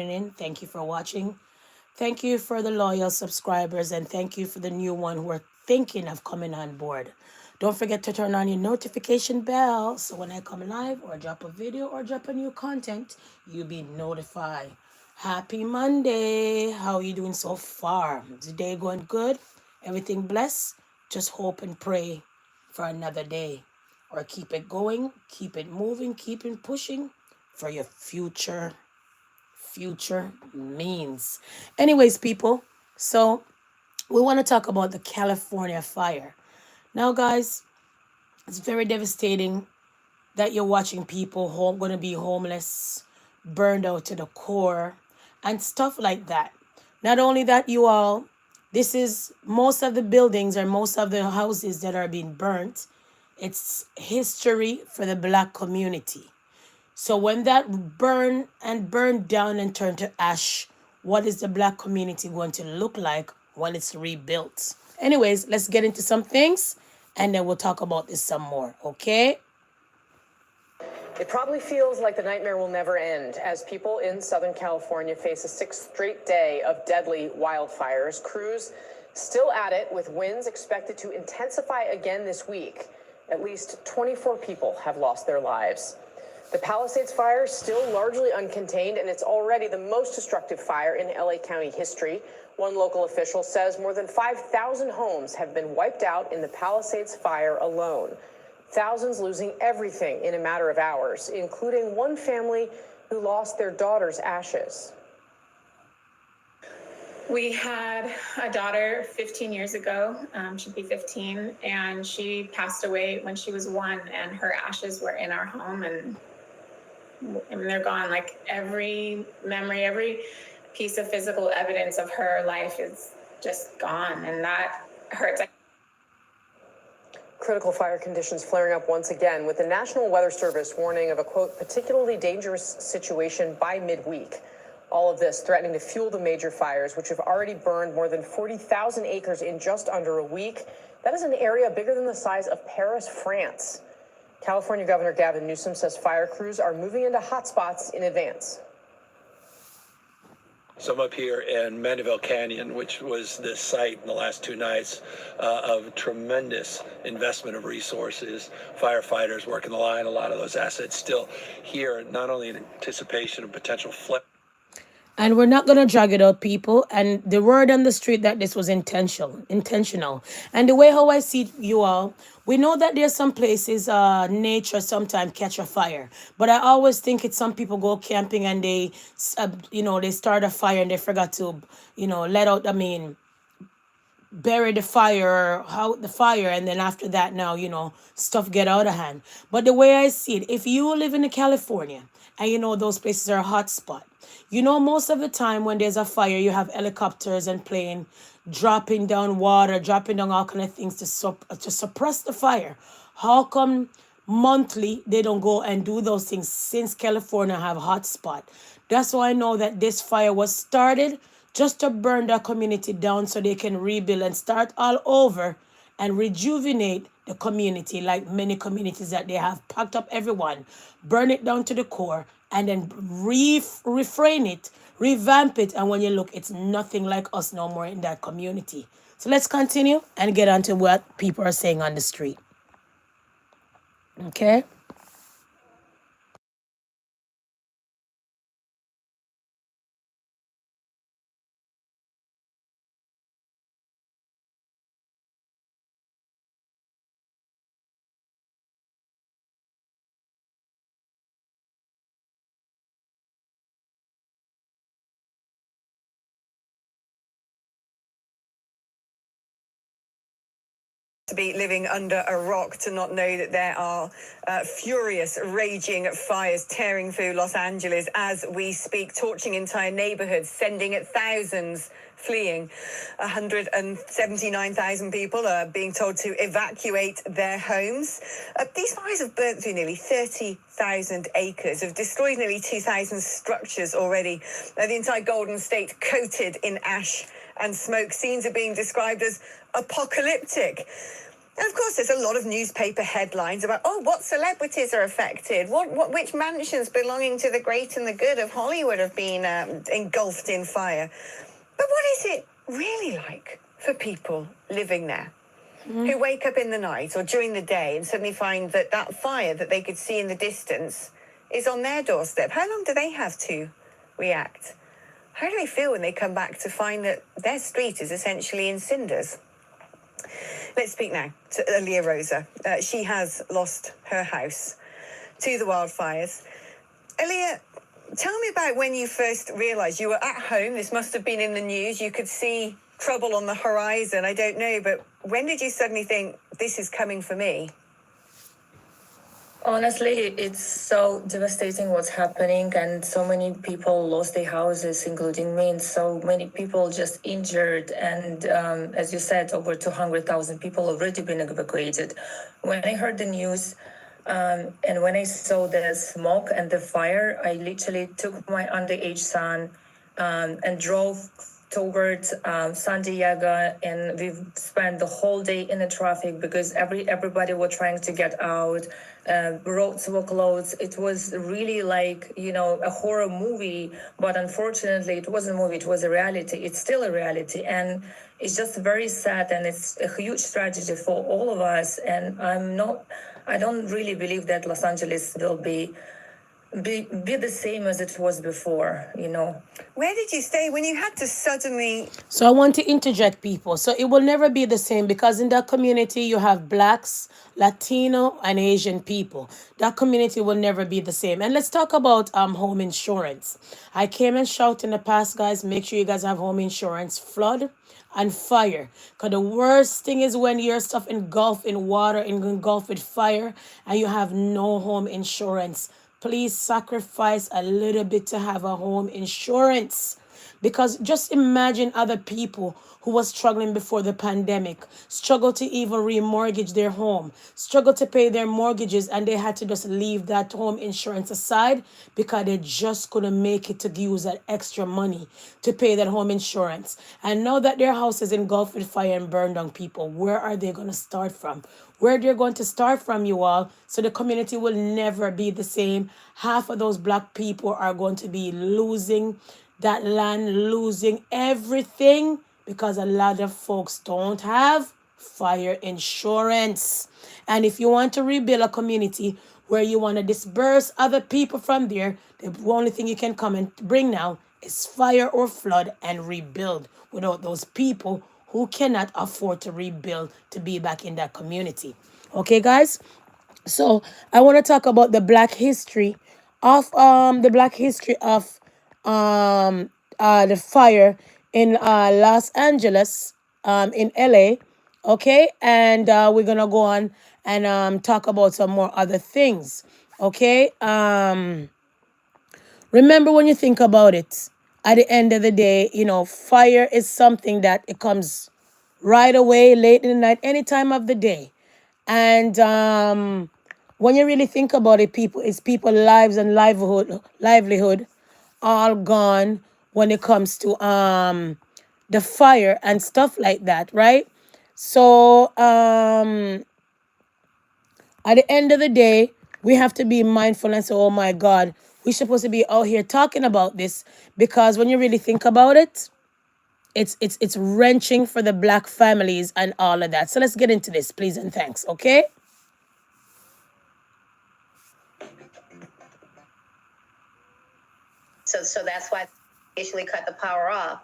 in. Thank you for watching. Thank you for the loyal subscribers, and thank you for the new one who are thinking of coming on board. Don't forget to turn on your notification bell so when I come live or drop a video or drop a new content, you'll be notified. Happy Monday. How are you doing so far? Is the day going good? Everything blessed? Just hope and pray for another day. Or keep it going, keep it moving, keep it pushing for your future means. Anyways, people, so we want to talk about the California fire. Now, guys, it's very devastating that you're watching people going to be homeless, burned out to the core, and stuff like that. Not only that, you all, this is most of the buildings or most of the houses that are being burnt. It's history for the Black community. So when that burn down and turn to ash, what is the Black community going to look like when it's rebuilt? Anyways, let's get into some things and then we'll talk about this some more, okay? It probably feels like the nightmare will never end as people in Southern California face a sixth straight day of deadly wildfires. Crews still at it with winds expected to intensify again this week. At least 24 people have lost their lives. The Palisades fire is still largely uncontained, and it's already the most destructive fire in LA County history. One local official says more than 5,000 homes have been wiped out in the Palisades fire alone. Thousands losing everything in a matter of hours, including one family who lost their daughter's ashes. We had a daughter 15 years ago, she'd be 15, and she passed away when she was 1, and her ashes were in our home, and they're gone. Like every memory, every piece of physical evidence of her life is just gone, and that hurts. Critical fire conditions flaring up once again, with the National Weather Service warning of a, quote, particularly dangerous situation by midweek. All of this threatening to fuel the major fires, which have already burned more than 40,000 acres in just under a week. That is an area bigger than the size of Paris, France. California Governor Gavin Newsom says fire crews are moving into hotspots in advance. So I'm up here in Mandeville Canyon, which was the site in the last 2 nights of tremendous investment of resources, firefighters working the line, a lot of those assets still here, not only in anticipation of potential flip. And we're not going to drag it out, people. And the word on the street that this was intentional. And the way how I see it, you all, we know that there's some places, nature sometimes catch a fire. But I always think it's some people go camping and they, they start a fire and they forgot to, let out, bury the fire, how the fire, and then after that now, stuff get out of hand. But the way I see it, if you live in California and those places are a hot spot, most of the time when there's a fire, you have helicopters and plane dropping down water, dropping down all kind of things to suppress the fire. How come monthly they don't go and do those things since California have a hot spot? That's why I know that this fire was started just to burn the community down so they can rebuild and start all over and rejuvenate the community, like many communities that they have packed up everyone, burn it down to the core, and then refrain it, revamp it, and when you look, it's nothing like us no more in that community. So let's continue and get on to what people are saying on the street. Okay? To be living under a rock to not know that there are furious, raging fires tearing through Los Angeles as we speak, torching entire neighborhoods, sending thousands fleeing. 179,000 people are being told to evacuate their homes. These fires have burnt through nearly 30,000 acres, have destroyed nearly 2,000 structures already. The entire Golden State coated in ash and smoke. Scenes are being described as apocalyptic. And of course, there's a lot of newspaper headlines about, oh, what celebrities are affected? Which mansions belonging to the great and the good of Hollywood have been engulfed in fire? But what is it really like for people living there who wake up in the night or during the day and suddenly find that that fire that they could see in the distance is on their doorstep? How long do they have to react? How do they feel when they come back to find that their street is essentially in cinders? Let's speak now to Aaliyah Rosa. She has lost her house to the wildfires. Aaliyah, tell me about when you first realised you were at home. This must have been in the news. You could see trouble on the horizon. I don't know, but when did you suddenly think, this is coming for me? Honestly, it's so devastating what's happening, and so many people lost their houses, including me, and so many people just injured. And as you said, over 200,000 people already been evacuated. When I heard the news and when I saw the smoke and the fire, I literally took my underage son and drove towards San Diego, and we've spent the whole day in the traffic because everybody was trying to get out. Roads were closed. It was really like, a horror movie, but unfortunately it wasn't a movie, it was a reality. It's still a reality, and it's just very sad, and it's a huge tragedy for all of us. And I don't really believe that Los Angeles will be the same as it was before. Where did you stay when you had to suddenly... So I want to interject people. So it will never be the same because in that community you have blacks, Latino, and Asian people. That community will never be the same. And let's talk about home insurance. I came and shout in the past, guys, make sure you guys have home insurance, flood and fire. Because the worst thing is when your stuff engulfed in water, engulfed with fire, and you have no home insurance. Please sacrifice a little bit to have a home insurance. Because just imagine other people who was struggling before the pandemic, struggle to even remortgage their home, struggle to pay their mortgages, and they had to just leave that home insurance aside because they just couldn't make it to use that extra money to pay that home insurance. And now that their house is engulfed with fire and burned down, people, where are they going to start from? Where they're going to start from, you all, so the community will never be the same. Half of those black people are going to be losing that land, losing everything because a lot of folks don't have fire insurance. And if you want to rebuild a community where you want to disperse other people from there, the only thing you can come and bring now is fire or flood and rebuild without those people who cannot afford to rebuild to be back in that community. Okay, guys? So I want to talk about the black history of the fire in Los Angeles, in LA. Okay, and we're gonna go on and talk about some more other things. Okay, remember when you think about it, at the end of the day, fire is something that it comes right away, late in the night, any time of the day. And when you really think about it, people lives and livelihood all gone when it comes to the fire and stuff like that, right? So at the end of the day, we have to be mindful and say, oh my God, we're supposed to be out here talking about this, because when you really think about it, it's wrenching for the black families and all of that. So let's get into this, please and thanks, okay? So that's why they initially cut the power off.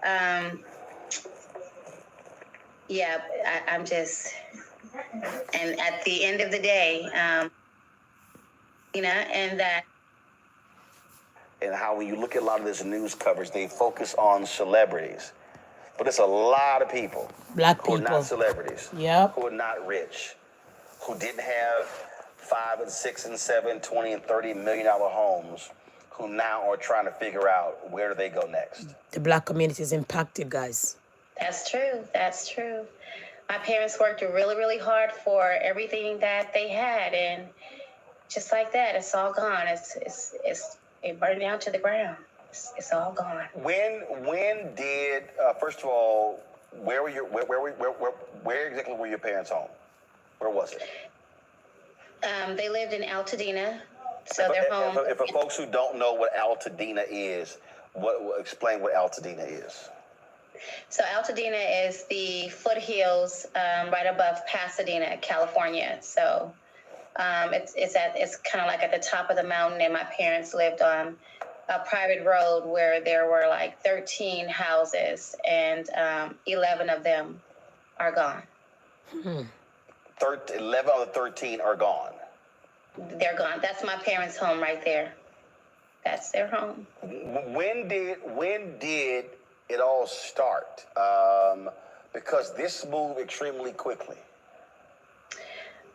I'm just, and at the end of the day, and that. And how when you look at a lot of this news coverage, they focus on celebrities. But it's a lot of people Black who people. are not celebrities, Yep. who are not rich, who didn't have $5 and $6 and $7, $20 and $30 million homes, who now are trying to figure out where do they go next. The black community is impacted, guys. That's true. That's true. My parents worked really, really hard for everything that they had, and just like that, it's all gone. It burned down to the ground. It's all gone. When did first of all, where exactly were your parents home? Where was it? They lived in Altadena, so If, their home. if, for folks who don't know what Altadena is, explain what Altadena is. So Altadena is the foothills right above Pasadena, California. So it's kind of like at the top of the mountain, and my parents lived on a private road where there were like 13 houses, and 11 of them are gone. 11 of the 13 are gone. They're gone. That's my parents' home right there. That's their home. When did it all start? Because this moved extremely quickly.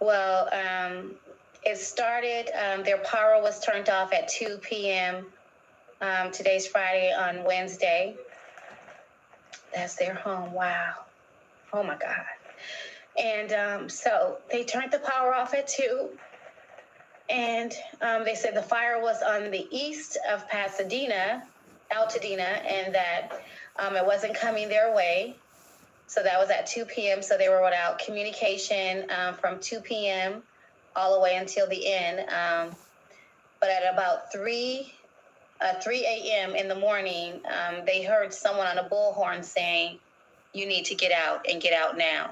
Well, it started, their power was turned off at 2 p.m. Today's Friday, on Wednesday. That's their home. Wow. Oh, my God. And so they turned the power off at 2. And they said the fire was on the east of Pasadena, Altadena, and that it wasn't coming their way. So that was at 2 p.m. So they were without communication from 2 p.m. all the way until the end. But at about 3 a.m. in the morning, they heard someone on a bullhorn saying, "You need to get out, and get out now."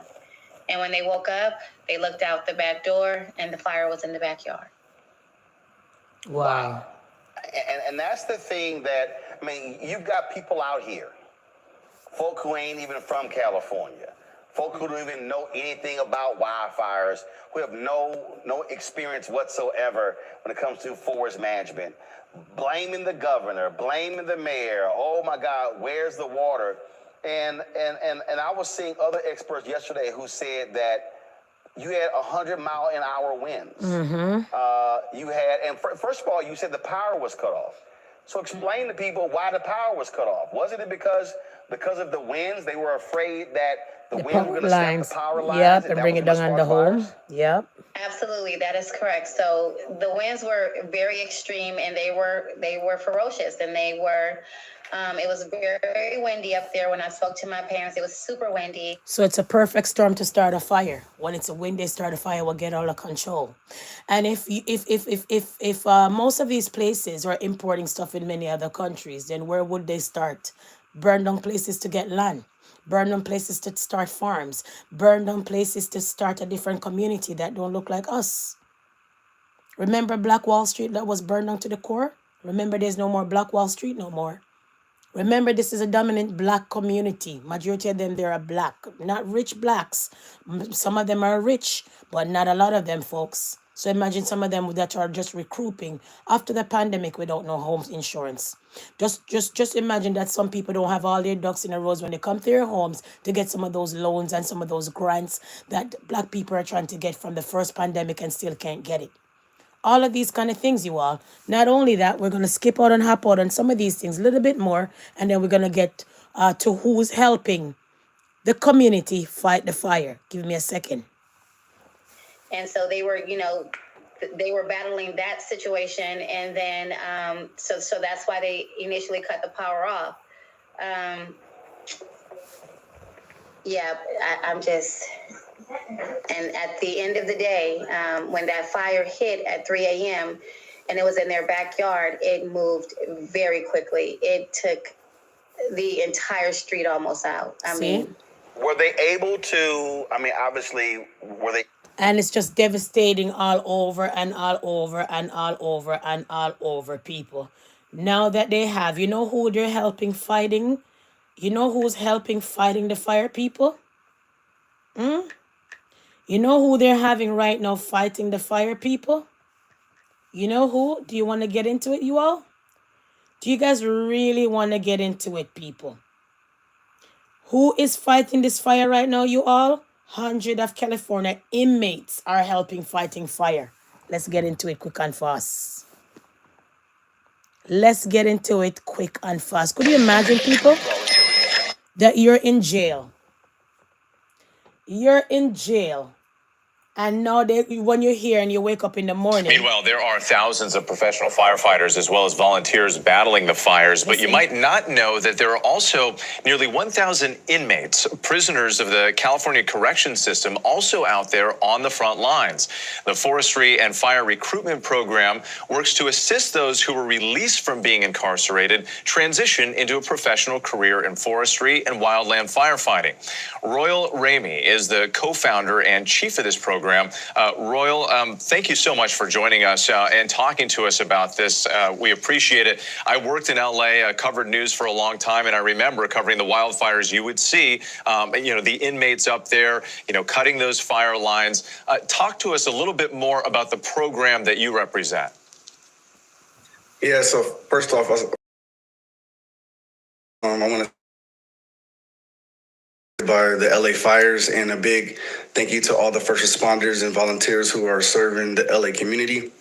And when they woke up, they looked out the back door, and the fire was in the backyard. Wow. And that's the thing that, I mean, you've got people out here, folk who ain't even from California, folk who don't even know anything about wildfires, who have no experience whatsoever when it comes to forest management, blaming the governor, blaming the mayor. Oh my God, where's the water? And I was seeing other experts yesterday who said that you had 100-mile-an-hour winds. You had, and first of all, you said the power was cut off. So explain to people why the power was cut off. Wasn't it because of the winds? They were afraid that the winds were going to snap the power lines. Yep, and bring it down on the home. fires? Yep. Absolutely, that is correct. So the winds were very extreme, and they were ferocious, and they were. It was very windy up there. When I spoke to my parents, it was super windy. So it's a perfect storm to start a fire. When it's a wind, they start a fire will get out of control. And if most of these places are importing stuff in many other countries, then where would they start? Burn down places to get land. Burn down places to start farms. Burn down places to start a different community that don't look like us. Remember Black Wall Street that was burned down to the core? Remember there's no more Black Wall Street no more. Remember, this is a dominant black community. Majority of them, they are black. Not rich blacks. Some of them are rich, but not a lot of them, folks. So imagine some of them that are just recruiting after the pandemic without no home insurance. Just imagine that some people don't have all their ducks in a row when they come to their homes to get some of those loans and some of those grants that black people are trying to get from the first pandemic and still can't get it. All of these kind of things, you all. Not only that, we're going to skip out and hop out on some of these things a little bit more, and then we're going to get to who's helping the community fight the fire. Give me a second. And so they were, they were battling that situation, and then so that's why they initially cut the power off. I'm just. And at the end of the day, when that fire hit at 3 a.m. and it was in their backyard, it moved very quickly. It took the entire street almost out. I mean, were they able to? I mean, obviously, were they? And it's just devastating all over and all over and all over and all over people. Now that they have, you know who they're helping fighting? You know who's helping fighting the fire, people? You know who they're having right now fighting the fire, people? You know who? Do you want to get into it, you all? Do you guys really want to get into it, people? Who is fighting this fire right now, you all? 100 of California inmates are helping fighting fire. Let's get into it quick and fast. Let's get into it quick and fast. Could you imagine, people, that you're in jail? You're in jail. And now when you're here and you wake up in the morning. Meanwhile, there are thousands of professional firefighters as well as volunteers battling the fires, but you might not know that there are also nearly 1,000 inmates, prisoners of the California correction system, also out there on the front lines. The Forestry and Fire Recruitment Program works to assist those who were released from being incarcerated transition into a professional career in forestry and wildland firefighting. Royal Ramey is the co-founder and chief of this program. Royal, thank you so much for joining us and talking to us about this. We appreciate it. I worked in LA, covered news for a long time, and I remember covering the wildfires. You would see, the inmates up there, cutting those fire lines. Talk to us a little bit more about the program that you represent. Yeah, so first off, I want to by the LA fires, and a big thank you to all the first responders and volunteers who are serving the LA community.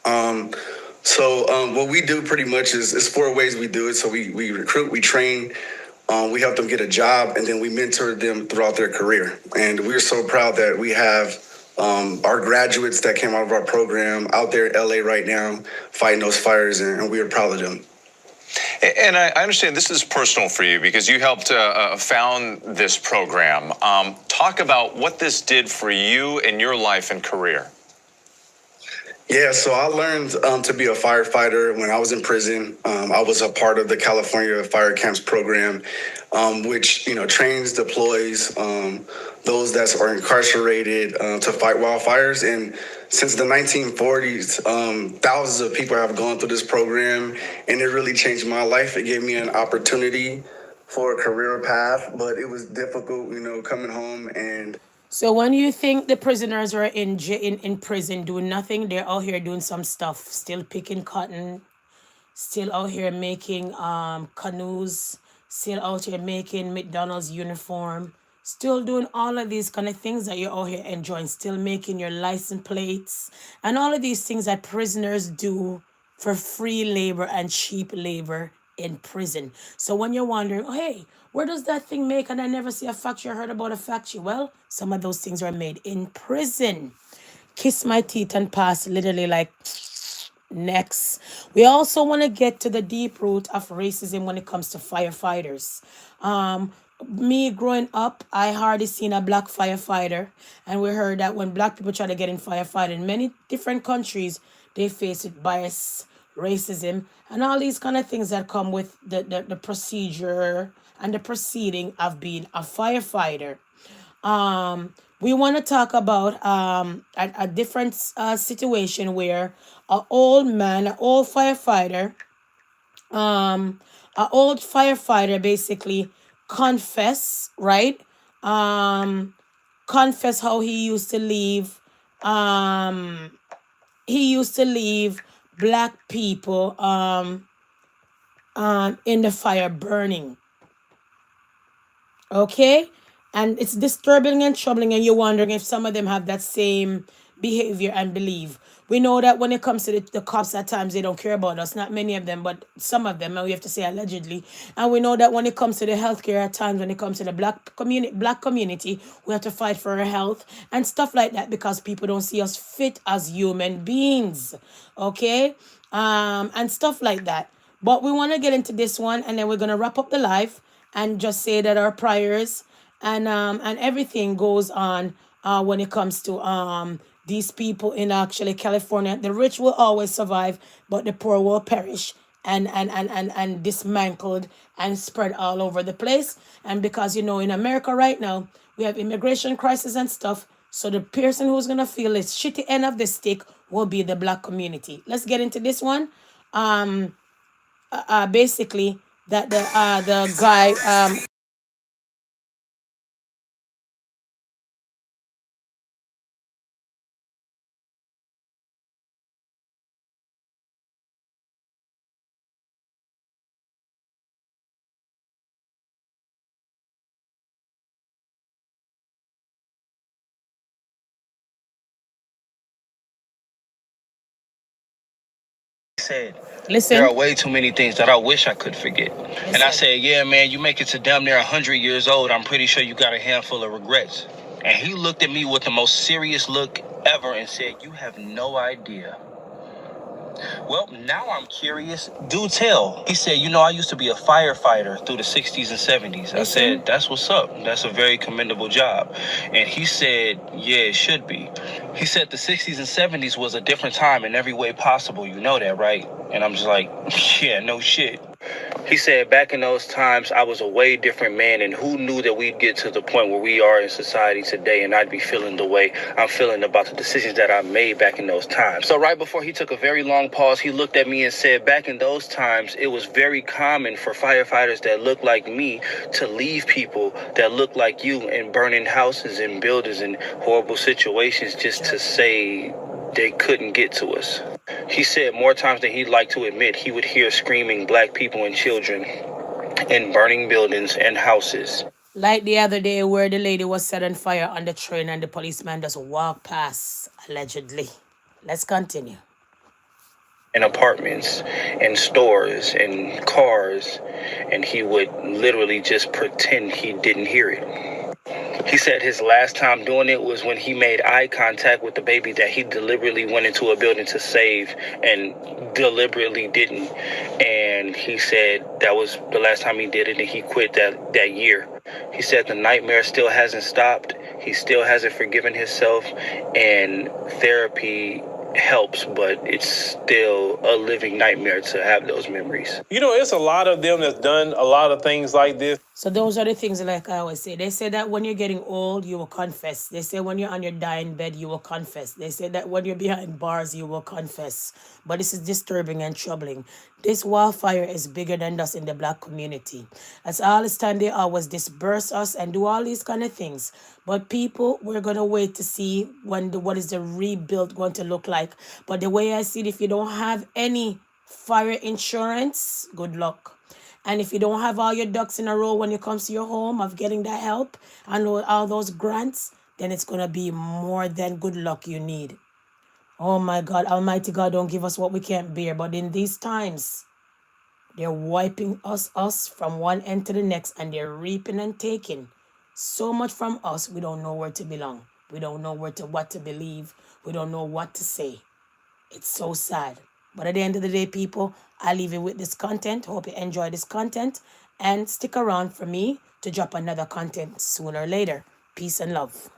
What we do pretty much is 4 ways we do it. So we recruit, we train, we help them get a job, and then we mentor them throughout their career. And we're so proud that we have our graduates that came out of our program out there in LA right now fighting those fires, and we are proud of them. And I understand this is personal for you because you helped found this program. Talk about what this did for you in your life and career. Yeah, so I learned to be a firefighter when I was in prison. I was a part of the California Fire Camps program, which trains, deploys those that are incarcerated to fight wildfires. And since the 1940s, thousands of people have gone through this program, and it really changed my life. It gave me an opportunity for a career path, but it was difficult, coming home and. So when you think the prisoners are in prison doing nothing, they're out here doing some stuff, still picking cotton, still out here making canoes, still out here making McDonald's uniform, still doing all of these kind of things that you're out here enjoying, still making your license plates, and all of these things that prisoners do for free labor and cheap labor in prison. So when you're wondering, oh, hey, where does that thing make? And I never see a factory. I heard about a factory. Well, some of those things are made in prison. Kiss my teeth and pass, literally like next. We also want to get to the deep root of racism when it comes to firefighters. Me growing up, I hardly seen a black firefighter. And we heard that when black people try to get in firefighting in many different countries, they face it bias, racism, and all these kind of things that come with the procedure and the proceeding of being a firefighter. We want to talk about a different situation where an old firefighter basically confess, right? Confess how he used to leave. He used to leave black people in the fire burning. Okay? And it's disturbing and troubling, and you're wondering if some of them have that same behavior and belief. We know that when it comes to the cops, at times they don't care about us. Not many of them, but some of them, and we have to say allegedly. And we know that when it comes to the healthcare, at times when it comes to the black community, we have to fight for our health and stuff like that because people don't see us fit as human beings. Okay? And stuff like that. But we want to get into this one, and then we're going to wrap up the live and just say that our prayers and everything goes on when it comes to these people in actually California. The rich will always survive, but the poor will perish and dismantled and spread all over the place. And because in America right now we have immigration crisis and stuff, so the person who's gonna feel the shitty end of the stick will be the black community. Let's get into this one. Basically that the guy said, listen. there are way too many things that I wish I could forget. And I said, yeah, man, you make it to damn near 100 years old. I'm pretty sure you got a handful of regrets. And he looked at me with the most serious look ever and said, "You have no idea." Well, now I'm curious. Do tell. He said, "You know, I used to be a firefighter through the 60s and 70s. I said, "That's what's up. That's a very commendable job." And he said, "Yeah, it should be." He said the 60s and 70s was a different time in every way possible. You know that, right? And I'm just like, yeah, no shit. He said back in those times, I was a way different man, and who knew that we'd get to the point where we are in society today, and I'd be feeling the way I'm feeling about the decisions that I made back in those times. So right before he took a very long pause, he looked at me and said, back in those times, it was very common for firefighters that looked like me to leave people that looked like you in burning houses and buildings and horrible situations just to say they couldn't get to us. He said more times than he'd like to admit, he would hear screaming black people and children in burning buildings and houses. Like the other day where the lady was set on fire on the train and the policeman just walked past, allegedly. Let's continue. In apartments and stores and cars, and he would literally just pretend he didn't hear it. He said his last time doing it was when he made eye contact with the baby that he deliberately went into a building to save and deliberately didn't. And he said that was the last time he did it, and he quit that year. He said the nightmare still hasn't stopped. He still hasn't forgiven himself, and therapy helps, but it's still a living nightmare to have those memories. You know, it's a lot of them that's done a lot of things like this. So those are the things, like I always say. They say that when you're getting old, you will confess. They say when you're on your dying bed, you will confess. They say that when you're behind bars, you will confess. But this is disturbing and troubling. This wildfire is bigger than us in the black community. That's all this time they always disperse us and do all these kind of things. But people, we're going to wait to see what is the rebuild going to look like. But the way I see it, if you don't have any fire insurance, good luck. And if you don't have all your ducks in a row when it comes to your home of getting that help and all those grants, then it's going to be more than good luck you need. Oh my God, Almighty God, don't give us what we can't bear. But in these times, they're wiping us from one end to the next, and they're reaping and taking so much from us. We don't know where to belong. We don't know what to believe. We don't know what to say. It's so sad. But at the end of the day, people, I leave you with this content. Hope you enjoy this content, and stick around for me to drop another content sooner or later. Peace and love.